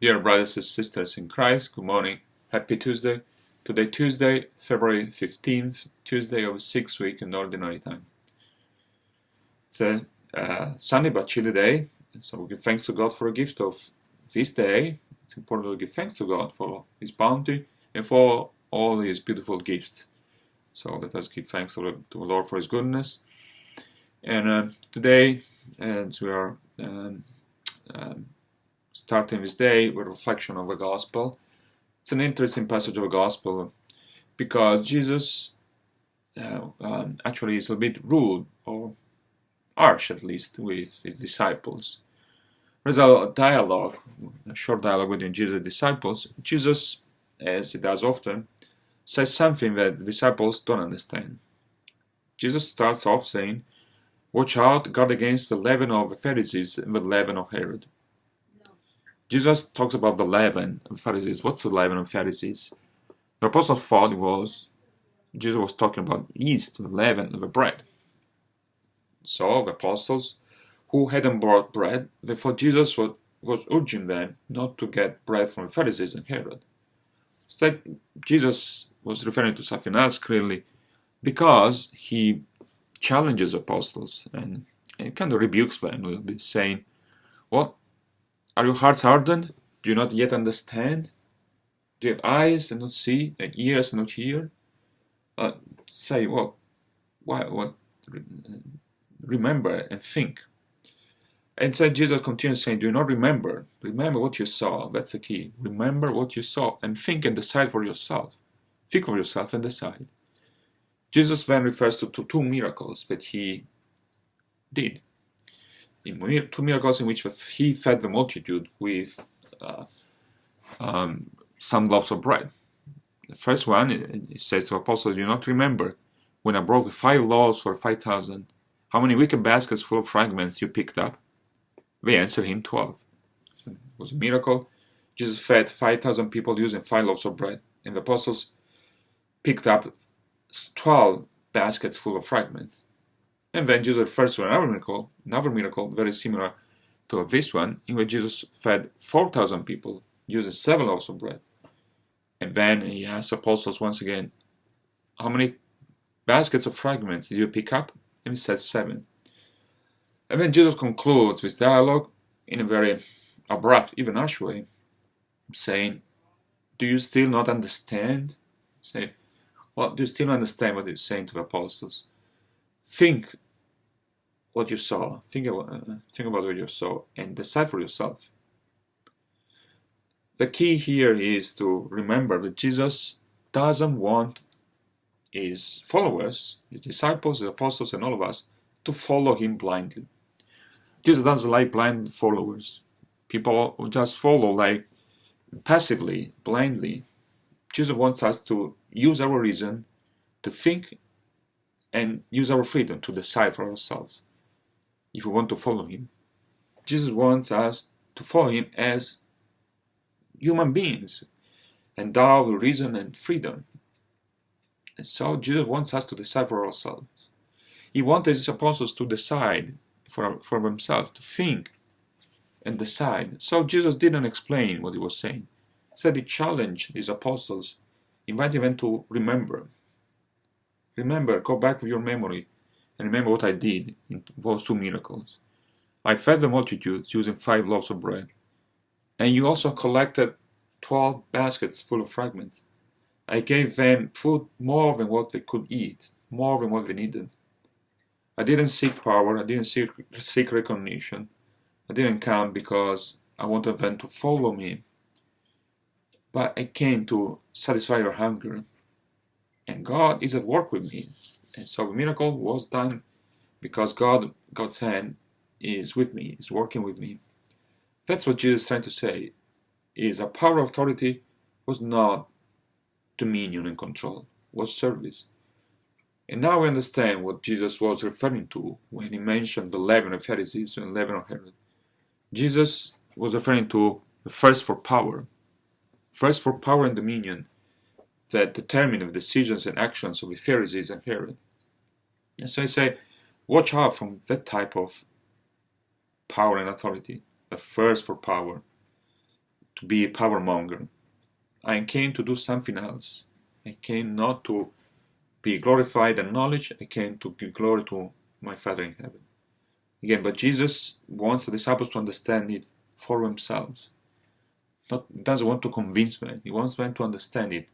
Dear brothers and sisters in Christ, good morning. Happy Tuesday. Today, Tuesday, February 15th, Tuesday of the 6th week in Ordinary Time. It's a sunny but chilly day, so we give thanks to God for a gift of this day. It's important to give thanks to God for His bounty and for all His beautiful gifts. So let us give thanks to the Lord for His goodness. And today, as we are starting this day with reflection of the Gospel, it's an interesting passage of the Gospel because Jesus actually is a bit rude, or harsh at least, with His disciples. There's a dialogue, a short dialogue between Jesus and disciples. Jesus, as He does often, says something that the disciples don't understand. Jesus starts off saying, "Watch out, guard against the leaven of the Pharisees and the leaven of Herod." Jesus talks about the leaven of Pharisees. What's the leaven of Pharisees? The apostles thought Jesus was talking about yeast, the leaven of the bread. So the apostles who hadn't brought bread, they thought Jesus was urging them not to get bread from the Pharisees and Herod. So Jesus was referring to something else clearly, because He challenges the apostles and kind of rebukes them a little bit, saying, "What? Are your hearts hardened? Do you not yet understand? Do you have eyes and not see, and ears and not hear?" Say, well, what? Remember and think. And so Jesus continues saying, "Do you not remember? Remember what you saw." That's the key. Remember what you saw and think and decide for yourself. Think of yourself and decide. Jesus then refers to two miracles that He did. Two miracles in which He fed the multitude with some loaves of bread. The first one, it says to the apostles, "Do you not remember when I broke 5 loaves for 5,000? How many wicker baskets full of fragments you picked up?" They answered Him, 12. So it was a miracle. Jesus fed 5,000 people using 5 loaves of bread, and the apostles picked up 12 baskets full of fragments. And then Jesus refers to another miracle very similar to this one, in which Jesus fed 4,000 people using 7 loaves of bread. And then He asked the apostles once again, "How many baskets of fragments did you pick up?" And He said 7. And then Jesus concludes this dialogue in a very abrupt, even harsh way, saying, "Do you still not understand?" Say, well, do you still understand what He's saying to the apostles? Think what you saw. Think about what you saw and decide for yourself. The key here is to remember that Jesus doesn't want His followers, His disciples, His apostles, and all of us to follow Him blindly. Jesus doesn't like blind followers. People who just follow like passively, blindly. Jesus wants us to use our reason, to think, and use our freedom to decide for ourselves if we want to follow Him. Jesus wants us to follow Him as human beings, endowed with reason and freedom. And so Jesus wants us to decide for ourselves. He wanted His apostles to decide for themselves, to think and decide. So Jesus didn't explain what He was saying. Instead, He challenged His apostles, inviting them to remember. Remember, go back with your memory and remember what I did in those 2 miracles. I fed the multitudes using 5 loaves of bread, and you also collected 12 baskets full of fragments. I gave them food more than what they could eat, more than what they needed. I didn't seek power, I didn't seek recognition. I didn't come because I wanted them to follow me. But I came to satisfy your hunger. And God is at work with me. And so the miracle was done because God's hand is with me, is working with me. That's what Jesus is trying to say, is a power of authority was not dominion and control, was service. And now we understand what Jesus was referring to when He mentioned the leaven of Pharisees and the leaven of Herod. Jesus was referring to the thirst for power and dominion that determine the decisions and actions of the Pharisees and Herod. And so I say, watch out from that type of power and authority, the thirst for power. to be a power monger. I came to do something else. I came not to be glorified in knowledge. I came to give glory to my Father in heaven. Again, but Jesus wants the disciples to understand it for themselves. Doesn't want to convince them. He wants them to understand it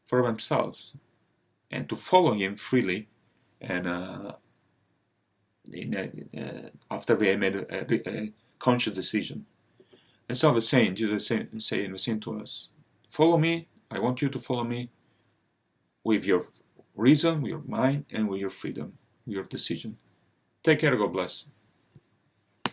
for themselves and to follow him freely. And after they made a conscious decision. And so Jesus is saying to us, follow me. I want you to follow me with your reason, with your mind, and with your freedom, with your decision. Take care. God bless.